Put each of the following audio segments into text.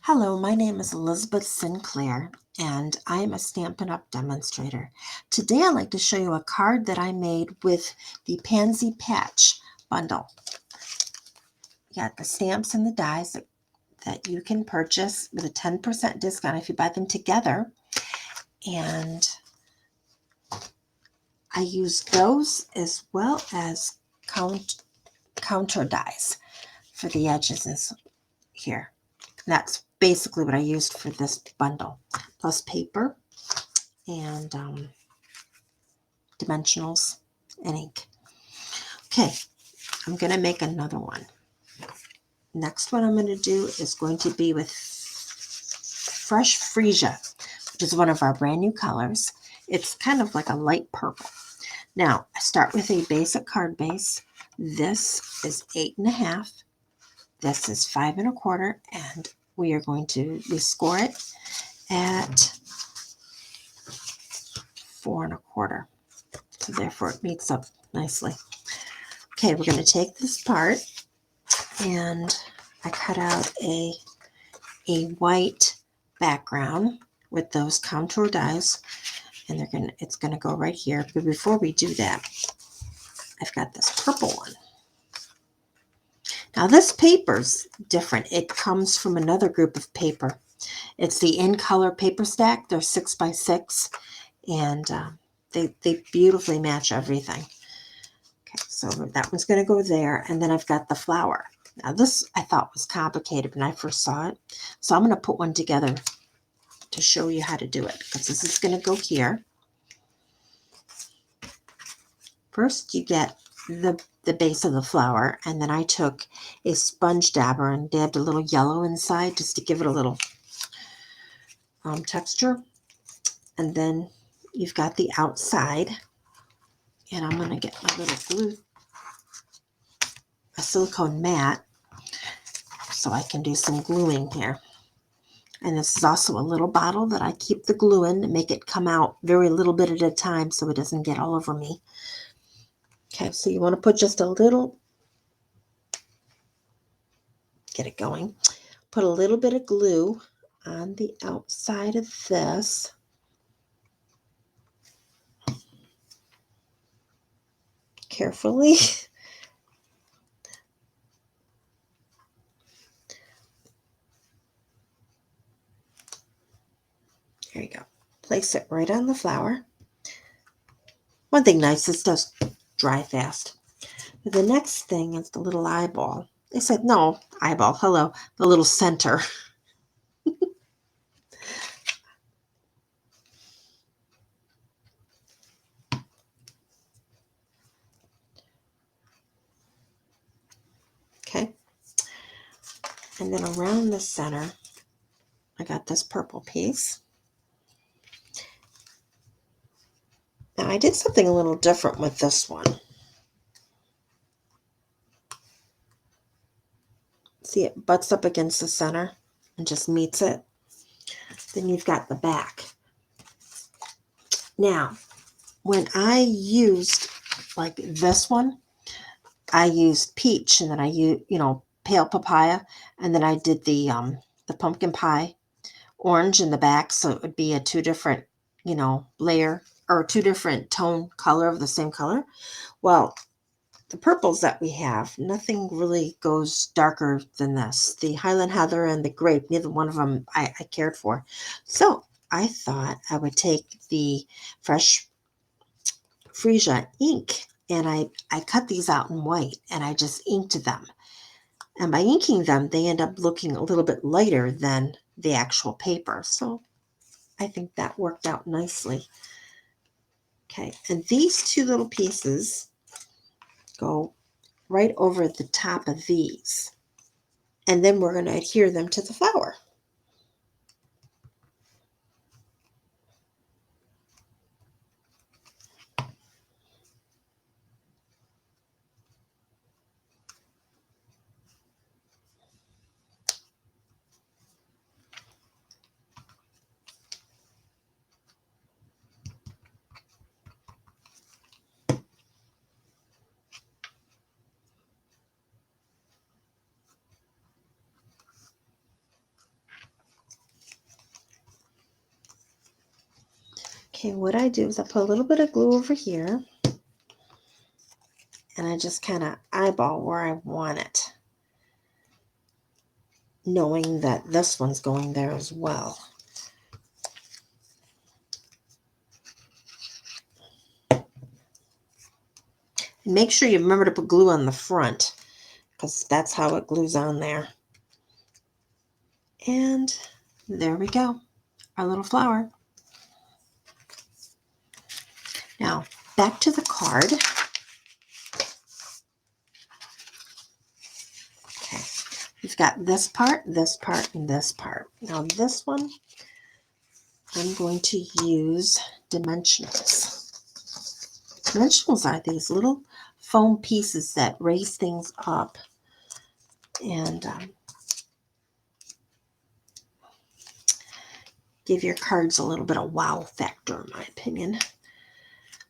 Hello, my name is Elizabeth Sinclair, and I am a Stampin' Up! Demonstrator. Today I'd like to show you a card that I made with the Pansy Patch bundle. You got the stamps and the dies that you can purchase with a 10% discount if you buy them together. And I use those as well as counter dies for the edges here. And that's basically what I used for this bundle, plus paper and dimensionals and ink. Okay, I'm going to make another one. Next one I'm going to do is going to be with Fresh Freesia, which is one of our brand new colors. It's kind of like a light purple. Now, I start with a basic card base. This is 8.5. This is 5 1/4, and we score it at 4 1/4. So therefore it meets up nicely. Okay, we're going to take this part, and I cut out a white background with those contour dies, and it's going to go right here. But before we do that, I've got this purple one. Now this paper's different. It comes from another group of paper. It's the In Color paper stack. They're 6x6, and they beautifully match everything. Okay, so that one's going to go there, and then I've got the flower. Now this I thought was complicated when I first saw it, so I'm going to put one together to show you how to do it, because this is going to go here. First you get the base of the flower, and then I took a sponge dabber and dabbed a little yellow inside just to give it a little texture. And then you've got the outside, and I'm going to get my little glue, a silicone mat, so I can do some gluing here. And this is also a little bottle that I keep the glue in to make it come out very little bit at a time so it doesn't get all over me. Okay, so you want to put just a little, get it going, put a little bit of glue on the outside of this. Carefully. There you go. Place it right on the flower. One thing nice, this does dry fast. The next thing is the little eyeball. They said, no, eyeball, hello, the little center. Okay. And then around the center, I got this purple piece. Now I did something a little different with this one. See, it butts up against the center and just meets it. Then you've got the back. Now, when I used like this one, I used peach, and then I used, pale papaya, and then I did the pumpkin pie orange in the back, so it would be a two different, layer or two different tone color of the same color. Well, the purples that we have, nothing really goes darker than this. The Highland Heather and the grape, neither one of them I cared for. So I thought I would take the Fresh Freesia ink, and I cut these out in white, and I just inked them. And by inking them, they end up looking a little bit lighter than the actual paper. So I think that worked out nicely. Okay, and these two little pieces go right over the top of these. And then we're going to adhere them to the flower. Okay, what I do is I put a little bit of glue over here, and I just kind of eyeball where I want it, knowing that this one's going there as well. And make sure you remember to put glue on the front, because that's how it glues on there. And there we go, our little flower. Now, back to the card. Okay, we've got this part, and this part. Now this one, I'm going to use dimensionals. Dimensionals are these little foam pieces that raise things up and give your cards a little bit of wow factor, in my opinion.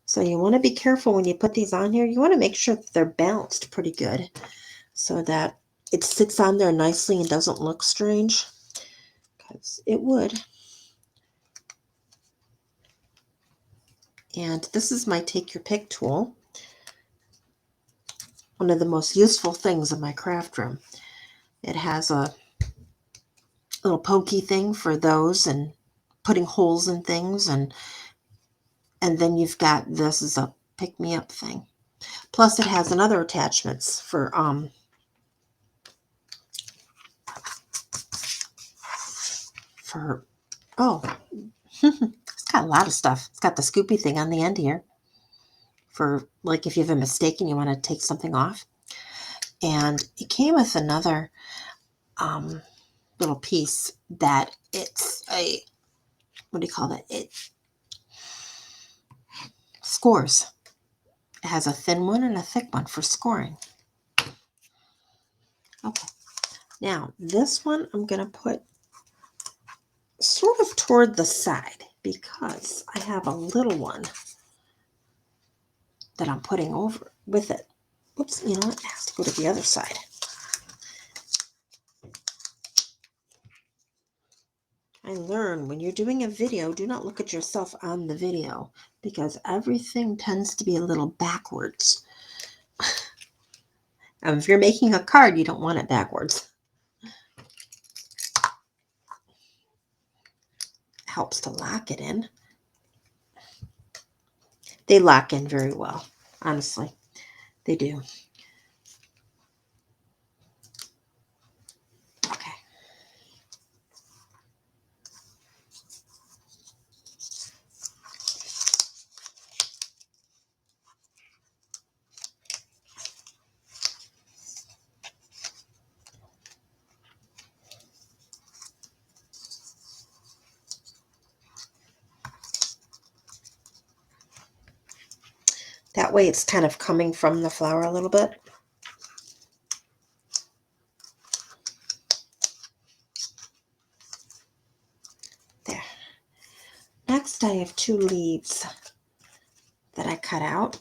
So you want to be careful when you put these on here. You want to make sure that they're balanced pretty good so that it sits on there nicely and doesn't look strange, because it would. And this is my take your pick tool. One of the most useful things in my craft room. It has a little pokey thing for those and putting holes in things, and then you've got this as a pick-me-up thing. Plus it has another attachments for it's got a lot of stuff. It's got the scoopy thing on the end here for like if you have a mistake and you want to take something off. And it came with another little piece that it's a, what do you call that? It scores. It has a thin one and a thick one for scoring. Okay. Now, this one I'm going to put sort of toward the side because I have a little one that I'm putting over with it. Oops, you know what? It has to go to the other side. I learned when you're doing a video, do not look at yourself on the video because everything tends to be a little backwards. If you're making a card, you don't want it backwards. Helps to lock it in. They lock in very well, honestly. They do. Okay. That way it's kind of coming from the flower a little bit. There. Next, I have 2 leaves that I cut out.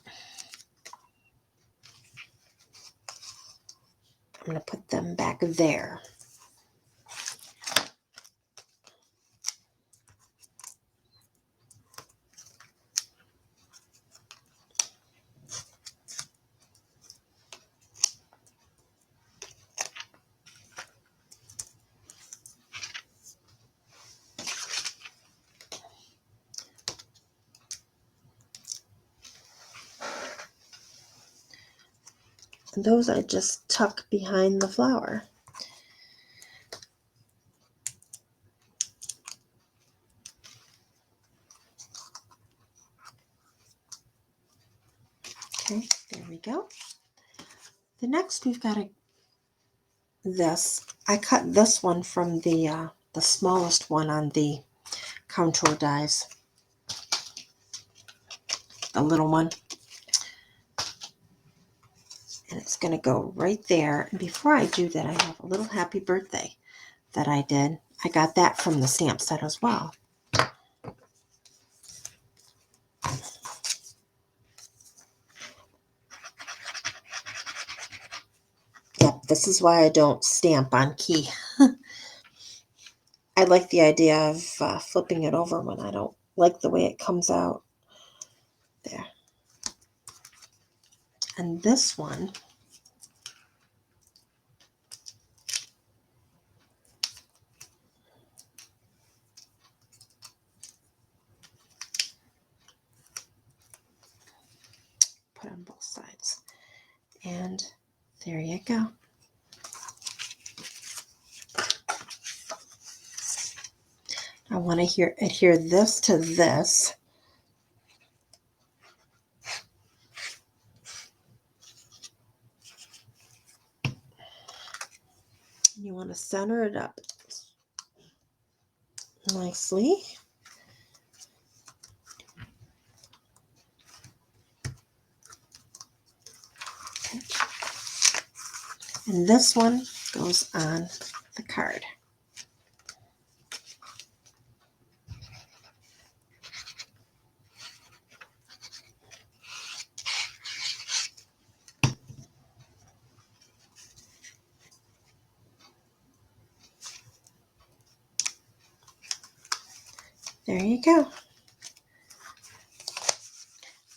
I'm going to put them back there. And those I just tuck behind the flower. Okay, there we go. The next we've got this. I cut this one from the smallest one on the contour dies. The little one. And it's going to go right there. And before I do that, I have a little happy birthday that I did. I got that from the stamp set as well. Yep, this is why I don't stamp on key. I like the idea of flipping it over when I don't like the way it comes out. There. And this one, put on both sides. And there you go. I want to adhere this to this. You want to center it up nicely. Okay. And this one goes on the card. There you go.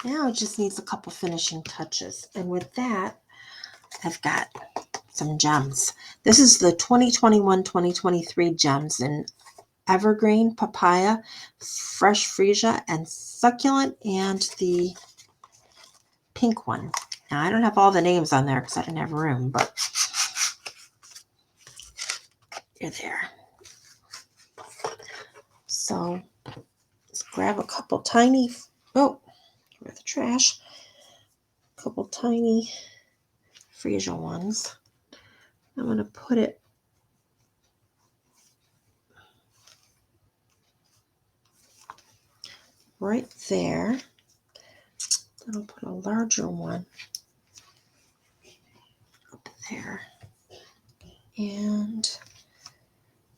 Now it just needs a couple finishing touches. And with that, I've got some gems. This is the 2021-2023 gems in evergreen, papaya, fresh freesia, and succulent, and the pink one. Now I don't have all the names on there because I didn't have room, but you're there. So let's grab a couple tiny, oh, where the trash, a couple tiny freesia ones. I'm going to put it right there. Then I'll put a larger one up there. And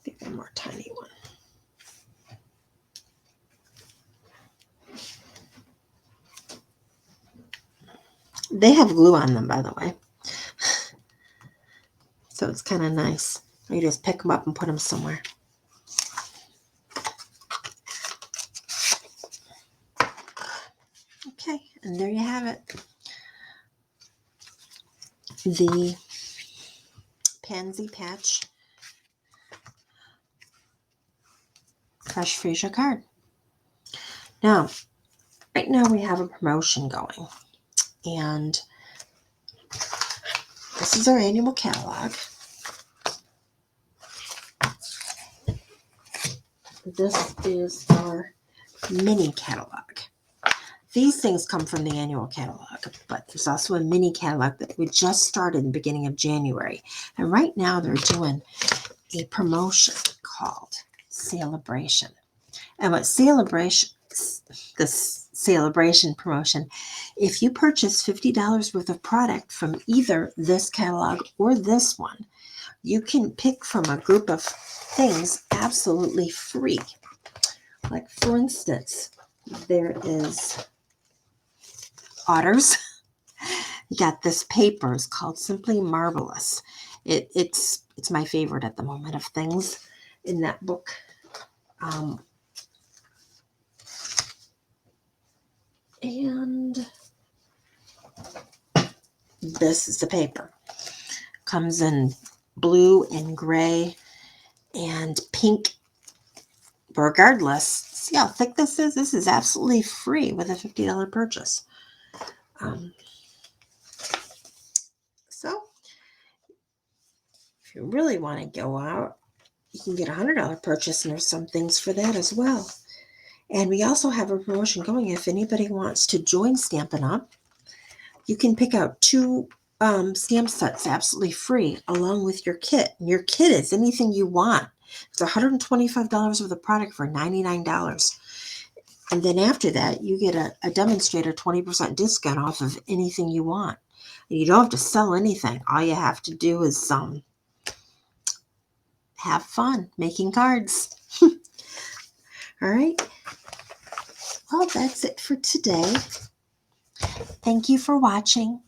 maybe one more tiny one. They have glue on them, by the way. So it's kind of nice. You just pick them up and put them somewhere. Okay, and there you have it. The Pansy Patch Fresh Freesia card. Now, right now we have a promotion going. And this is our annual catalog. This is our mini catalog. These things come from the annual catalog, but there's also a mini catalog that we just started in the beginning of January. And right now they're doing a promotion called Celebration. And what this Celebration promotion, if you purchase $50 worth of product from either this catalog or this one, you can pick from a group of things absolutely free. Like, for instance, there is otters. You got this paper. It's called Simply Marvelous. It's my favorite at the moment of things in that book. And this is the paper. Comes in blue and gray and pink. Regardless, see how thick this is? This is absolutely free with a $50 purchase. So if you really want to go out, you can get a $100 purchase, and there's some things for that as well. And we also have a promotion going. If anybody wants to join Stampin' Up, you can pick out 2 stamp sets absolutely free along with your kit. And your kit is anything you want. It's $125 worth of product for $99. And then after that, you get a demonstrator 20% discount off of anything you want. And you don't have to sell anything. All you have to do is have fun making cards. All right. Well, that's it for today. Thank you for watching.